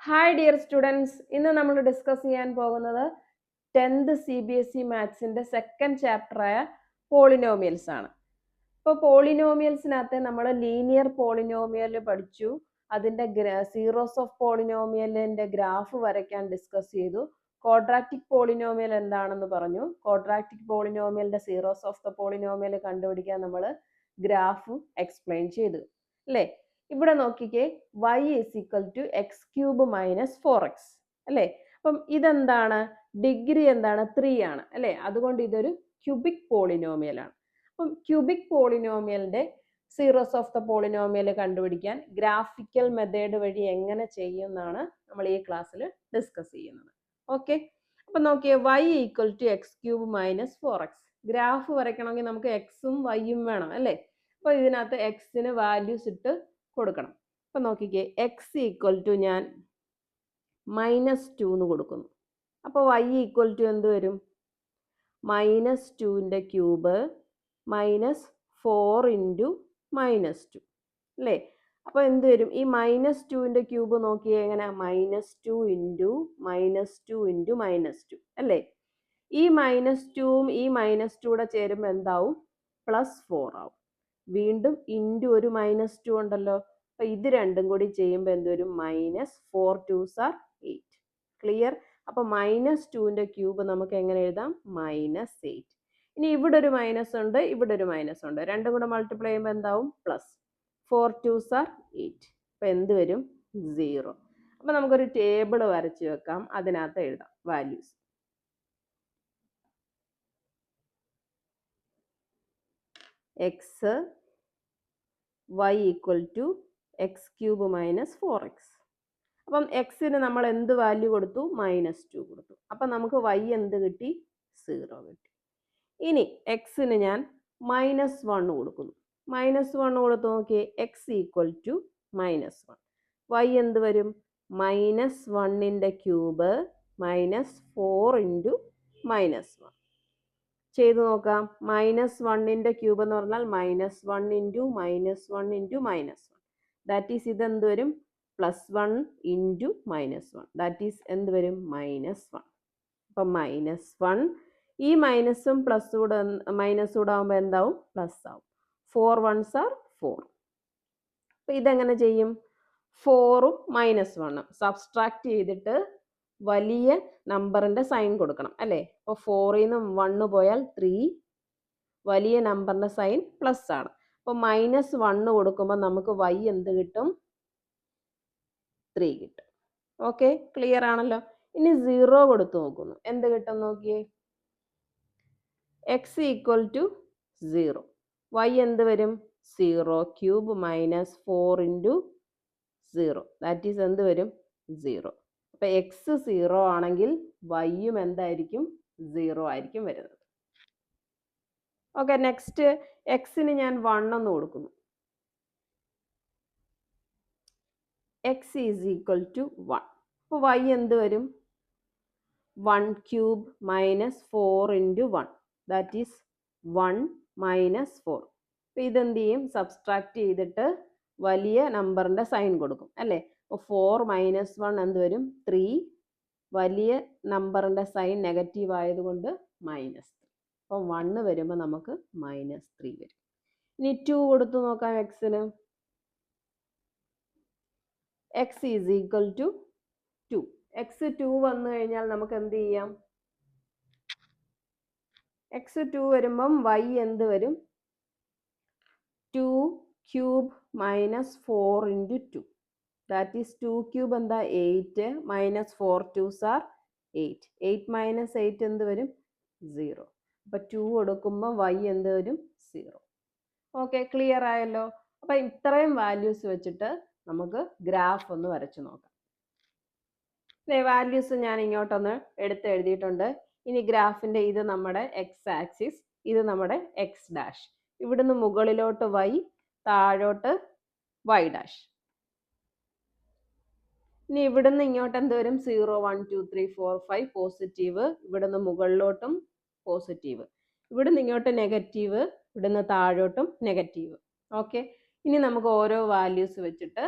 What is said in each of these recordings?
Hi dear students, ഇന്ന് നമ്മൾ discuss ചെയ്യാൻ പോകുന്നത് 10th CBSE മാത്സിന്റെ സെക്കൻഡ് ചാപ്റ്ററായ പോളിനോമിയൽസ് ആണ്. ഇപ്പോൾ പോളിനോമിയൽസിനകത്ത് നമ്മൾ ലീനിയർ പോളിനോമിയൽ പഠിച്ചു. അതിന്റെ സീറോസ് ഓഫ് പോളിനോമിയലിന്റെ ഗ്രാഫ് വരയ്ക്കാൻ ഡിസ്കസ് ചെയ്തു. ക്വാഡ്രാറ്റിക് പോളിനോമിയൽ എന്താണെന്ന് പറഞ്ഞു. ക്വാഡ്രാറ്റിക് പോളിനോമിയലിന്റെ സീറോസ് ഓഫ് ദ പോളിനോമിയൽ കണ്ടുപിടിക്കാൻ നമ്മൾ ഗ്രാഫ് എക്സ്പ്ലെയിൻ ചെയ്തു അല്ലേ. ഇവിടെ നോക്കിക്കേ, y is equal to X cube minus 4x അല്ലേ. അപ്പം ഇതെന്താണ്? ഡിഗ്രി എന്താണ്? 3 ആണ് അല്ലേ. അതുകൊണ്ട് ഇതൊരു ക്യൂബിക് പോളിനോമിയൽ ആണ്. അപ്പം ക്യൂബിക് പോളിനോമിയലിന്റെ സീറോസ് ഓഫ് ദ പോളിനോമിയൽ കണ്ടുപിടിക്കാൻ ഗ്രാഫിക്കൽ മെത്തേഡ് വഴി എങ്ങനെ ചെയ്യുമെന്നാണ് നമ്മൾ ഈ ക്ലാസ്സിൽ ഡിസ്കസ് ചെയ്യുന്നത്. ഓക്കെ, അപ്പം നോക്കിയേ, y equal to X cube minus 4x. Graph വരയ്ക്കണമെങ്കിൽ നമുക്ക് എക്സും വൈയും വേണം അല്ലേ. അപ്പോൾ ഇതിനകത്ത് എക്സിന് വാല്യൂസ് ഇട്ട് കൊടുക്കണം. അപ്പം നോക്കിക്കേ, എക്സ് ഈക്വൽ ടു ഞാൻ -2 എന്ന് കൊടുക്കുന്നു. അപ്പോൾ y ഈക്വൽ ടു എന്ത് വരും? -2ൻ്റെ ക്യൂബ് -4 ഇൻറ്റു -2 അല്ലേ. അപ്പോൾ എന്ത് വരും? ഈ -2ൻ്റെ ക്യൂബ് നോക്കിയേ, എങ്ങനെ? -2 ഇൻറ്റു -2 ഇൻറ്റു -2 അല്ലേ. ഈ -2ഉം ഈ -2 കൂടെ ചേരുമ്പോൾ എന്താവും? +4 ആവും. വീണ്ടും ഇൻറ്റു ഒരു -2 ഉണ്ടല്ലോ. അപ്പൊ ഇത് രണ്ടും കൂടി ചെയ്യുമ്പോൾ എന്ത് വരും? -4 2s are 8. ക്ലിയർ? അപ്പൊ -2ൻ്റെ ക്യൂബ് നമുക്ക് എങ്ങനെ എഴുതാം? -8. ഇനി ഇവിടെ ഒരു മൈനസ് ഉണ്ട്, ഇവിടെ ഒരു മൈനസ് ഉണ്ട്. രണ്ടും കൂടെ മൾട്ടിപ്ലൈ ചെയ്യുമ്പോൾ എന്താവും? +4 2s are 8. അപ്പൊ എന്ത് വരും? 0. അപ്പൊ നമുക്കൊരു ടേബിൾ വരച്ചു വെക്കാം, അതിനകത്ത് എഴുതാം values. X y equal to X cube minus 4x. അപ്പം എക്സിന് നമ്മൾ എന്ത് വാല്യൂ കൊടുത്തു? -2 കൊടുത്തു. അപ്പം നമുക്ക് y എന്ത് കിട്ടി? 0 കിട്ടി. ഇനി എക്സിന് ഞാൻ -1 കൊടുക്കുന്നു. -1 കൊടുത്ത് നോക്കിയേ, എക്സ് ഈക്വൽ ടു -1. y എന്ത് വരും? -1ൻ്റെ ക്യൂബ് -4 ഇൻറ്റു -1. ചെയ്തു നോക്കാം. -1ൻ്റെ ക്യൂബ് എന്ന് പറഞ്ഞാൽ -1 ഇൻറ്റു -1 ഇൻറ്റു -1. ദാറ്റ് ഈസ് ഇതെന്ത് വരും? +1 ഇൻറ്റു -1. ദാറ്റ് ഈസ് എന്ത് വരും? -1. അപ്പം -1, ഈ മൈനസും പ്ലസ് കൂടെ ആകുമ്പോൾ എന്താവും? പ്ലസ് ആവും. 4 1s are 4. അപ്പം ഇതെങ്ങനെ ചെയ്യും? 4ഉം -1ഉം സബ്സ്ട്രാക്ട് ചെയ്തിട്ട് വലിയ നമ്പറിന്റെ സൈൻ കൊടുക്കണം അല്ലേ. അപ്പോൾ 4ൽ നിന്ന് 1 പോയാൽ 3, വലിയ നമ്പറിന്റെ സൈൻ പ്ലസ് ആണ്. അപ്പോൾ -1 കൊടുക്കുമ്പോൾ നമുക്ക് y എന്ത് കിട്ടും? 3 കിട്ടും. ഓക്കെ, ക്ലിയർ ആണല്ലോ. ഇനി 0 കൊടുത്തു നോക്കുന്നു, എന്ത് കിട്ടും നോക്കിയേ. X equal to 0. y എന്ത് വരും? 0 ക്യൂബ് -4 ഇൻറ്റു 0. ദാറ്റ് ഈസ് എന്ത് വരും? 0. അപ്പൊ എക്സ് 0 ആണെങ്കിൽ വൈയും എന്തായിരിക്കും? 0 ആയിരിക്കും വരുന്നത്. ഓക്കെ, നെക്സ്റ്റ് എക്സിന് ഞാൻ 1 എന്ന് കൊടുക്കുന്നു. X is equal to 1. അപ്പോൾ വൈ എന്ത് വരും? 1 ക്യൂബ് -4 ഇൻറ്റു 1. That is 1 -4. അപ്പോൾ ഇതെന്ത് ചെയ്യും? സബ്സ്ട്രാക്ട് ചെയ്തിട്ട് വലിയ നമ്പറിന്റെ സൈൻ കൊടുക്കും അല്ലേ. അപ്പോൾ 4 -1 എന്ത് വരും? 3. വലിയ നമ്പറിന്റെ സൈൻ നെഗറ്റീവ് ആയതുകൊണ്ട് -3. അപ്പം 1 വരുമ്പോൾ നമുക്ക് -3 വരും. ഇനി 2 കൊടുത്തു നോക്കാം എക്സിന്. X is equal to 2. X 2 വന്നു കഴിഞ്ഞാൽ നമുക്ക് എന്ത് ചെയ്യാം? എക്സ് 2 വരുമ്പം y എന്ത് വരും? 2 cube -4 into 2. That is 2 cube എന്താ? 8. -4 2s are 8. 8 - 8 എന്ത് വരും? 0. അപ്പം 2 കൊടുക്കുമ്പോൾ y എന്ത് വരും? 0. ഓക്കെ, ക്ലിയർ ആയല്ലോ. അപ്പം ഇത്രയും വാല്യൂസ് വെച്ചിട്ട് നമുക്ക് ഗ്രാഫ് ഒന്ന് വരച്ചു നോക്കാം. വാല്യൂസ് ഞാൻ ഇങ്ങോട്ടൊന്ന് എഴുതിയിട്ടുണ്ട്. ഇനി ഗ്രാഫിന്റെ ഇത് നമ്മുടെ എക്സ് ആക്സിസ്, ഇത് നമ്മുടെ എക്സ് ഡാഷ്. ഇവിടുന്ന് മുകളിലോട്ട് y, താഴോട്ട് y ഡാഷ്. ഇനി ഇവിടുന്ന് ഇങ്ങോട്ട് എന്ത് വരും? 0 1 2 3 4 5 പോസിറ്റീവ്, ഇവിടുന്ന് മുകളിലോട്ടും പോസിറ്റീവ്, ഇവിടുന്ന് ഇങ്ങോട്ട് നെഗറ്റീവ്, ഇവിടുന്ന് താഴോട്ടും നെഗറ്റീവ്. ഓക്കെ, ഇനി നമുക്ക് ഓരോ വാല്യൂസ് വെച്ചിട്ട്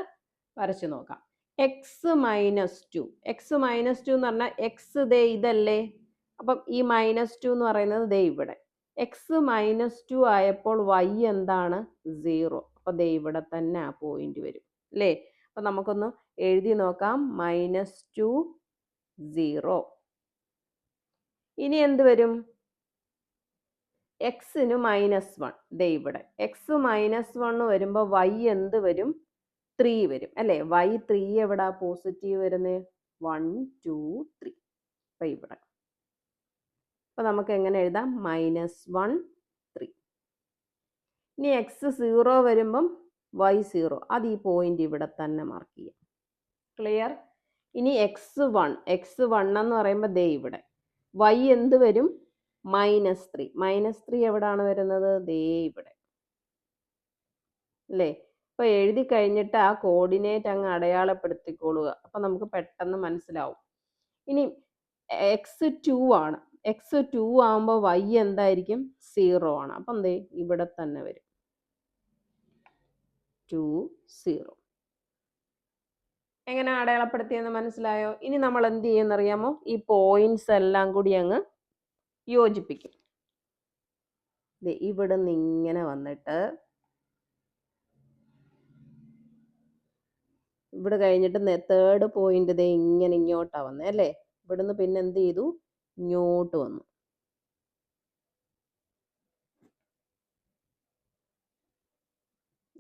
വരച്ചു നോക്കാം. X minus two. X minus two എന്ന് പറഞ്ഞാൽ എക്സ് ദേ ഇതല്ലേ, അപ്പം ഈ മൈനസ് ടു എന്ന് പറയുന്നത് ദേ ഇവിടെ. എക്സ് മൈനസ് ടു ആയപ്പോൾ വൈ എന്താണ്? 0. അപ്പോൾ ദേ ഇവിടെ തന്നെ ആ പോയിന്റ് വരും അല്ലേ. അപ്പം നമുക്കൊന്ന് എഴുതി നോക്കാം. -2 0. ഇനി എന്ത് വരും? എക്സിന് -1 ദേ ഇവിടെ. എക്സ് -1 വരുമ്പോൾ വൈ എന്ത് വരും? 3 വരും അല്ലേ. y 3 എവിടാ പോസിറ്റീവ് വരുന്നത്? 1 2 3. അപ്പം ഇവിടെ. അപ്പം നമുക്ക് എങ്ങനെ എഴുതാം? -1 3. ഇനി എക്സ് 0 വരുമ്പം y 0. അത് ഈ പോയിന്റ് ഇവിടെ തന്നെ മാർക്ക് ചെയ്യാം. ക്ലിയർ? ഇനി x1 എന്ന് പറയുമ്പോൾ ദേ ഇവിടെ. y എന്ത് വരും? -3. -3 എവിടാണ് വരുന്നത്? ദേ ഇവിടെ അല്ലേ. അപ്പോൾ എഴുതി കഴിഞ്ഞിട്ട് ആ കോർഡിനേറ്റ് അങ്ങ് അടയാളപ്പെടുത്തിക്കൊള്ളുക. അപ്പം നമുക്ക് പെട്ടെന്ന് മനസ്സിലാവും. ഇനി x2 ആണ്. x2 ആകുമ്പോൾ y എന്തായിരിക്കും? 0 ആണ്. അപ്പം എന്തേ ഇവിടെ തന്നെ വരും 2 0. എങ്ങനെ അടയാളപ്പെടുത്തിയെന്ന് മനസ്സിലായോ? ഇനി നമ്മൾ എന്ത് ചെയ്യുമെന്നറിയാമോ? ഈ പോയിന്റ്സ് എല്ലാം കൂടി അങ്ങ് യോജിപ്പിക്കും. ഇവിടെ നിന്ന് ഇങ്ങനെ വന്നിട്ട് ഇവിടെ കഴിഞ്ഞിട്ട് തേർഡ് പോയിന്റ് ദേ ഇങ്ങനെ ഇങ്ങോട്ടാണ് വന്നത് അല്ലേ. ഇവിടുന്ന് പിന്നെ എന്ത് ചെയ്തു? ഇങ്ങോട്ട് വന്നു.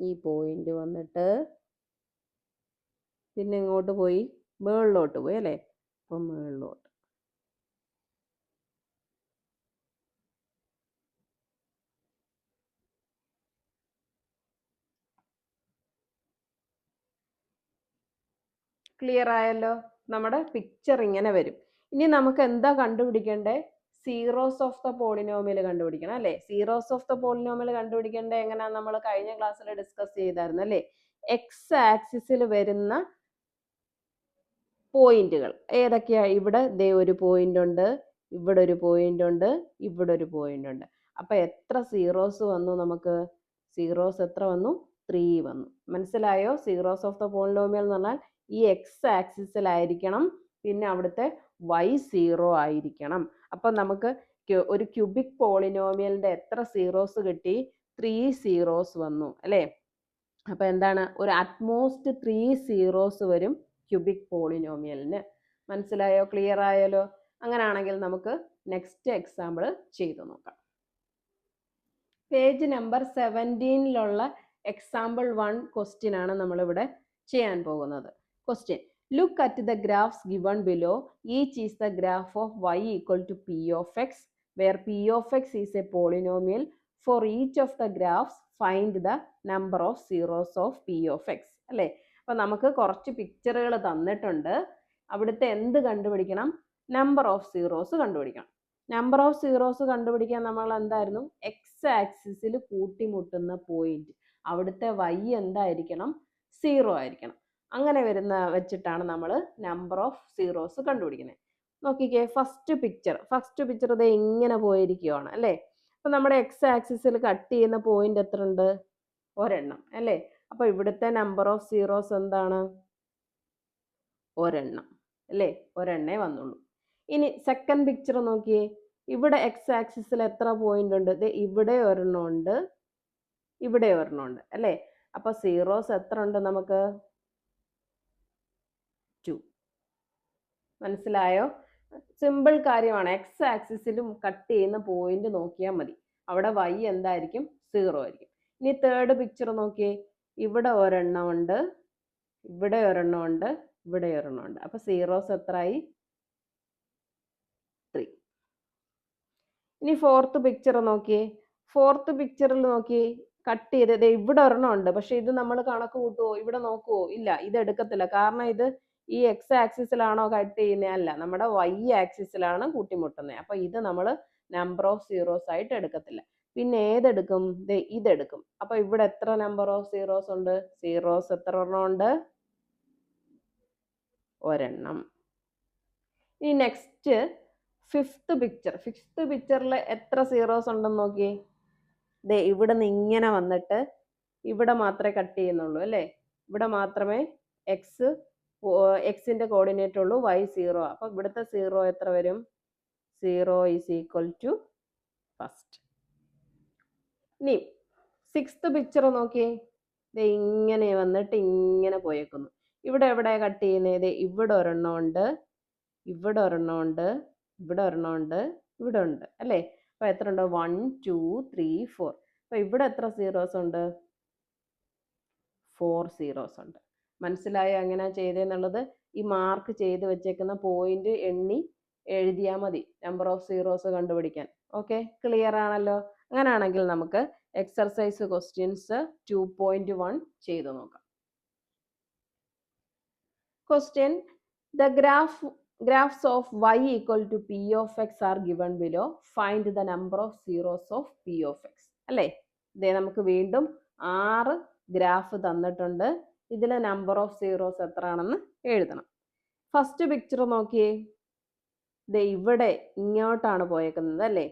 ഈ പോയിന്റ് വന്നിട്ട് പിന്നെ ഇങ്ങോട്ട് പോയി, മുകളിലോട്ട് പോയി അല്ലേ. അപ്പം മുകളിലോട്ട്. ക്ലിയർ ആയല്ലോ? നമ്മുടെ പിക്ചർ ഇങ്ങനെ വരും. ഇനി നമുക്ക് എന്താ കണ്ടുപിടിക്കണ്ടേ? സീറോസ് ഓഫ് ദ പോളിനോമിയൽ കണ്ടുപിടിക്കണം അല്ലേ. സീറോസ് ഓഫ് ദ പോളിനോമിയൽ കണ്ടുപിടിക്കേണ്ടത് എങ്ങനെയാ? നമ്മൾ കഴിഞ്ഞ ക്ലാസ്സിൽ ഡിസ്കസ് ചെയ്തായിരുന്നു അല്ലേ. എക്സ് ആക്സിസിൽ വരുന്ന പോയിന്റുകൾ ഏതൊക്കെയാ? ഇവിടെ ദേ ഒരു പോയിന്റ് ഉണ്ട്, ഇവിടെ ഒരു പോയിന്റ് ഉണ്ട്, ഇവിടെ ഒരു പോയിന്റ് ഉണ്ട്. അപ്പൊ എത്ര സീറോസ് വന്നു നമുക്ക്? സീറോസ് എത്ര വന്നു? 3 വന്നു. മനസ്സിലായോ? സീറോസ് ഓഫ് ദ പോളിനോമിയൽ എന്ന് പറഞ്ഞാൽ ഈ എക്സ് ആക്സിസിലായിരിക്കണം, പിന്നെ അവിടുത്തെ y 0 ആയിരിക്കണം. അപ്പൊ നമുക്ക് ഒരു ക്യൂബിക് പോളിനോമിയലിന്റെ എത്ര സീറോസ് കിട്ടി? 3 സീറോസ് വന്നു അല്ലേ. അപ്പൊ എന്താണ്? ഒരു അറ്റ്മോസ്റ്റ് 3 സീറോസ് വരും ക്യൂബിക് പോളിനോമിയലിന്. മനസ്സിലായോ? ക്ലിയർ ആയാലോ? അങ്ങനെയാണെങ്കിൽ നമുക്ക് നെക്സ്റ്റ് എക്സാമ്പിൾ ചെയ്തു നോക്കാം. പേജ് നമ്പർ 17 എക്സാമ്പിൾ 1 ക്വസ്റ്റ്യൻ ആണ് നമ്മളിവിടെ ചെയ്യാൻ പോകുന്നത്. Question: look at the graphs given below. Each is the graph of y equal to p of x, where p of x is a polynomial. For each of the graphs, find the number of zeros of p of x. അല്ലേ. അപ്പം നമുക്ക് കുറച്ച് പിക്ചറുകൾ തന്നിട്ടുണ്ട്. അവിടുത്തെ എന്ത് കണ്ടുപിടിക്കണം? Number of zeros കണ്ടുപിടിക്കണം. Number of zeros കണ്ടുപിടിക്കാൻ നമ്മൾ എന്തായിരുന്നു? എക്സ് ആക്സിസിൽ കൂട്ടിമുട്ടുന്ന പോയിന്റ്, അവിടുത്തെ y എന്തായിരിക്കണം? 0 ആയിരിക്കണം. അങ്ങനെ വരുന്ന വെച്ചിട്ടാണ് നമ്മൾ നമ്പർ ഓഫ് സീറോസ് കണ്ടുപിടിക്കുന്നത്. നോക്കിക്കേ, ഫസ്റ്റ് പിക്ചർ ഇത് ഇങ്ങനെ പോയിരിക്കുകയാണ് അല്ലേ. അപ്പൊ നമ്മുടെ എക്സ് ആക്സിസിൽ കട്ട് ചെയ്യുന്ന പോയിന്റ് എത്ര ഉണ്ട്? ഒരെണ്ണം അല്ലേ. അപ്പൊ ഇവിടുത്തെ നമ്പർ ഓഫ് സീറോസ് എന്താണ്? ഒരെണ്ണം അല്ലേ. ഒരെണ്ണേ വന്നുള്ളൂ. ഇനി സെക്കൻഡ് പിക്ചർ നോക്കിയേ. ഇവിടെ എക്സ് ആക്സിസിൽ എത്ര പോയിന്റ് ഉണ്ട്? ഇവിടെ ഒരെണ്ണം ഉണ്ട്, ഇവിടെ ഒരെണ്ണം ഉണ്ട് അല്ലേ. അപ്പൊ സീറോസ് എത്ര ഉണ്ട് നമുക്ക്? 2. മനസ്സിലായോ? സിമ്പിൾ കാര്യമാണ്. എക്സ് ആക്സിസിലും കട്ട് ചെയ്യുന്ന പോയിന്റ് നോക്കിയാൽ മതി. അവിടെ y എന്തായിരിക്കും? 0 ആയിരിക്കും. ഇനി തേർഡ് പിക്ചർ നോക്കിയേ. ഇവിടെ ഒരെണ്ണം ഉണ്ട്, ഇവിടെ ഒരെണ്ണം ഉണ്ട്, ഇവിടെ ഒരെണ്ണം ഉണ്ട്. അപ്പൊ സീറോസ് എത്രയായി? 3. ഇനി ഫോർത്ത് പിക്ചർ നോക്കിയേ. ഫോർത്ത് പിക്ചറിൽ നോക്കിയേ, കട്ട് ചെയ്തത് ഇവിടെ ഒരെണ്ണം ഉണ്ട്. പക്ഷെ ഇത് നമ്മൾ കണക്ക് കൂട്ടുവോ? ഇവിടെ നോക്കുവോ? ഇല്ല, ഇത് എടുക്കത്തില്ല. കാരണം ഇത് ഈ എക്സ് ആക്സിസിലാണോ കട്ട് ചെയ്യുന്നത്? അല്ല, നമ്മുടെ y ആക്സിസിലാണ് കൂട്ടിമുട്ടുന്നത്. അപ്പൊ ഇത് നമ്മൾ നമ്പർ ഓഫ് സീറോസ് ആയിട്ട് എടുക്കത്തില്ല. പിന്നെ ഏതെടുക്കും? ഇതെടുക്കും. അപ്പൊ ഇവിടെ എത്ര നമ്പർ ഓഫ് സീറോസ് ഉണ്ട്? സീറോസ് എത്ര എണ്ണം ഉണ്ട്? ഒരെണ്ണം. ഇനി നെക്സ്റ്റ് ഫിഫ്ത്ത് പിക്ചറിൽ എത്ര സീറോസ് ഉണ്ടെന്ന് നോക്കിയേ. ഇവിടെ നിന്ന് ഇങ്ങനെ വന്നിട്ട് ഇവിടെ മാത്രമേ കട്ട് ചെയ്യുന്നുള്ളൂ അല്ലേ. ഇവിടെ മാത്രമേ എക്സ് എക്സിൻ്റെ കോർഡിനേറ്റ് ഉള്ളൂ, വൈ 0. അപ്പോൾ ഇവിടുത്തെ 0 എത്ര വരും? 0 ഈസ് ഈക്വൽ ടു ഫസ്റ്റ്. ഇനി 6th പിക്ചർ നോക്കിയേ. ഇത് ഇങ്ങനെ വന്നിട്ട് ഇങ്ങനെ പോയേക്കുന്നു. ഇവിടെ എവിടെ കട്ട് ചെയ്യുന്നത്? ഇവിടെ ഒരെണ്ണം ഉണ്ട്, ഇവിടെ ഒരെണ്ണം ഉണ്ട്, ഇവിടെ ഒരെണ്ണം ഉണ്ട്, ഇവിടെ ഉണ്ട് അല്ലേ? അപ്പോൾ എത്ര ഉണ്ട്? 1 2 3 4. അപ്പോൾ ഇവിടെ എത്ര സീറോസ് ഉണ്ട്? 4 സീറോസ് ഉണ്ട്. മനസ്സിലായോ എങ്ങനെയാ ചെയ്തതെന്നുള്ളത്? ഈ മാർക്ക് ചെയ്ത് വെച്ചേക്കുന്ന പോയിന്റ് എണ്ണി എഴുതിയാൽ മതി നമ്പർ ഓഫ് സീറോസ് കണ്ടുപിടിക്കാൻ. ഓക്കെ, ക്ലിയർ ആണല്ലോ? അങ്ങനെയാണെങ്കിൽ നമുക്ക് എക്സർസൈസ് ക്വസ്റ്റ്യൻസ് 2.1 ചെയ്തു നോക്കാം. Question: the graphs of y equal to p of x are given below. Find the number of zeros of p of x. അല്ലേ? ഇതേ നമുക്ക് വീണ്ടും 6 ഗ്രാഫ് തന്നിട്ടുണ്ട്. ഇതിലെ നമ്പർ ഓഫ് സീറോസ് എത്ര ആണെന്ന് എഴുതണം. ഫസ്റ്റ് പിക്ചർ നോക്കിയേ. ദേ ഇവിടെ ഇങ്ങോട്ടാണ് പോയേക്കുന്നത് അല്ലേ?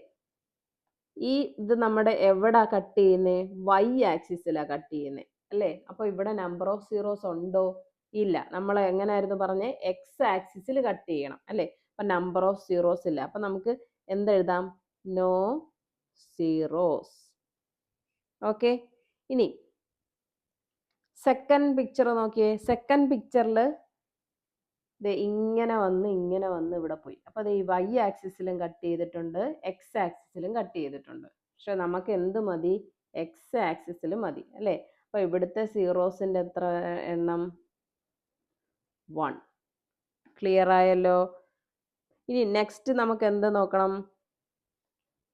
ഇത് നമ്മുടെ എവിടെ കട്ട് ചെയ്യുന്നേ? വൈ ആക്സിസിലാണ് കട്ട് ചെയ്യുന്നത് അല്ലേ? അപ്പോൾ ഇവിടെ നമ്പർ ഓഫ് സീറോസ് ഉണ്ടോ? ഇല്ല. നമ്മൾ എങ്ങനെയായിരുന്നു പറഞ്ഞേ? എക്സ് ആക്സിസിൽ കട്ട് ചെയ്യണം അല്ലേ? അപ്പം നമ്പർ ഓഫ് സീറോസ് ഇല്ല. അപ്പം നമുക്ക് എന്തെഴുതാം? No zeros. ഓക്കെ, ഇനി സെക്കൻഡ് പിക്ചർ നോക്കിയേ. സെക്കൻഡ് പിക്ചറിൽ ഇങ്ങനെ വന്ന് ഇവിടെ പോയി. അപ്പോൾ അത് ഈ വൈ ആക്സിസിലും കട്ട് ചെയ്തിട്ടുണ്ട്, എക്സ് ആക്സിസിലും കട്ട് ചെയ്തിട്ടുണ്ട്. പക്ഷെ നമുക്ക് എന്ത് മതി? എക്സ് ആക്സിസിൽ മതി അല്ലേ? അപ്പോൾ ഇവിടുത്തെ സീറോസിൻ്റെ എത്ര എണ്ണം? 1. ക്ലിയർ ആയല്ലോ? ഇനി നെക്സ്റ്റ് നമുക്ക് എന്ത് നോക്കണം?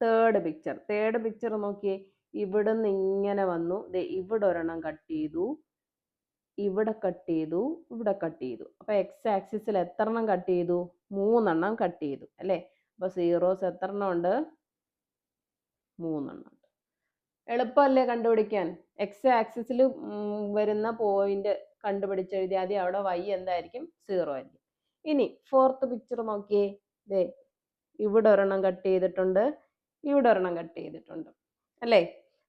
തേർഡ് പിക്ചർ നോക്കിയേ. ഇവിടുന്ന് ഇങ്ങനെ വന്നു, ഇവിടെ ഒരെണ്ണം കട്ട് ചെയ്തു, ഇവിടെ കട്ട് ചെയ്തു, ഇവിടെ കട്ട് ചെയ്തു. അപ്പോൾ എക്സ് ആക്സിസിൽ എത്ര എണ്ണം കട്ട് ചെയ്തു? 3 എണ്ണം കട്ട് ചെയ്തു അല്ലേ? അപ്പോൾ സീറോസ് എത്ര എണ്ണം ഉണ്ട്? 3 എണ്ണം ഉണ്ട്. എളുപ്പമല്ലേ കണ്ടുപിടിക്കാൻ? എക്സ് ആക്സിസിൽ വരുന്ന പോയിന്റ് കണ്ടുപിടിച്ചെഴുതിയാൽ മതി. അവിടെ വൈ എന്തായിരിക്കും? 0 ആയിരിക്കും. ഇനി ഫോർത്ത് പിക്ചർ നോക്കിയേ. ഇവിടെ ഒരെണ്ണം കട്ട് ചെയ്തിട്ടുണ്ട്, ഇവിടെ ഒരെണ്ണം കട്ട് ചെയ്തിട്ടുണ്ട് അല്ലേ?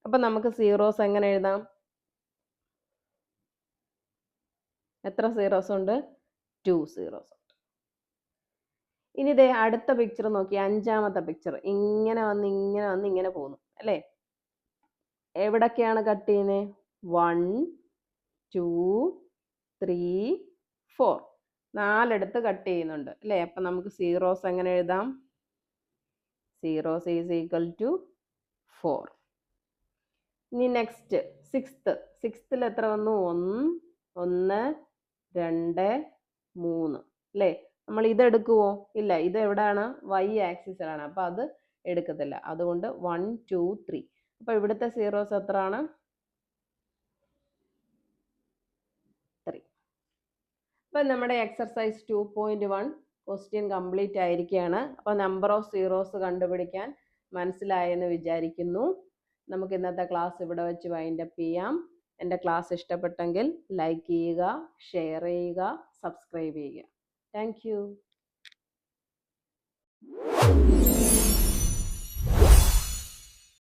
അപ്പം നമുക്ക് സീറോസ് എങ്ങനെ എഴുതാം? എത്ര സീറോസ് ഉണ്ട്? 2 സീറോസ് ഉണ്ട്. ഇനി അടുത്ത പിക്ചർ നോക്കി. 5ാമത്തെ പിക്ചർ. ഇങ്ങനെ വന്ന് ഇങ്ങനെ പോകുന്നു അല്ലേ? എവിടൊക്കെയാണ് കട്ട് ചെയ്യുന്നത്? 1 2 3 4. 4 കട്ട് ചെയ്യുന്നുണ്ട് അല്ലേ? അപ്പം നമുക്ക് സീറോസ് എങ്ങനെ എഴുതാം? Zeros is equal to 4. ഇനി നെക്സ്റ്റ് സിക്സ്ത്തിൽ എത്ര വന്നു? 1 2 3 അല്ലേ? നമ്മൾ ഇതെടുക്കുമോ? ഇല്ല. ഇത് എവിടെയാണ്? വൈ ആക്സിസിലാണ്. അപ്പം അത് എടുക്കത്തില്ല. അതുകൊണ്ട് 1 2 3. അപ്പോൾ ഇവിടുത്തെ സീറോസ് എത്ര ആണ്? 3. അപ്പം നമ്മുടെ എക്സർസൈസ് 2.1 ക്വസ്റ്റ്യൻ കംപ്ലീറ്റ് ആയിരിക്കുകയാണ്. അപ്പോൾ നമ്പർ ഓഫ് സീറോസ് കണ്ടുപിടിക്കാൻ മനസ്സിലായെന്ന് വിചാരിക്കുന്നു. നമുക്ക് ഇന്നത്തെ ക്ലാസ് ഇവിടെ വെച്ച് വൈൻഡപ്പ് ചെയ്യാം. എൻ്റെ ക്ലാസ് ഇഷ്ടപ്പെട്ടെങ്കിൽ ലൈക്ക് ചെയ്യുക, ഷെയർ ചെയ്യുക, സബ്സ്ക്രൈബ് ചെയ്യുക. Thank you.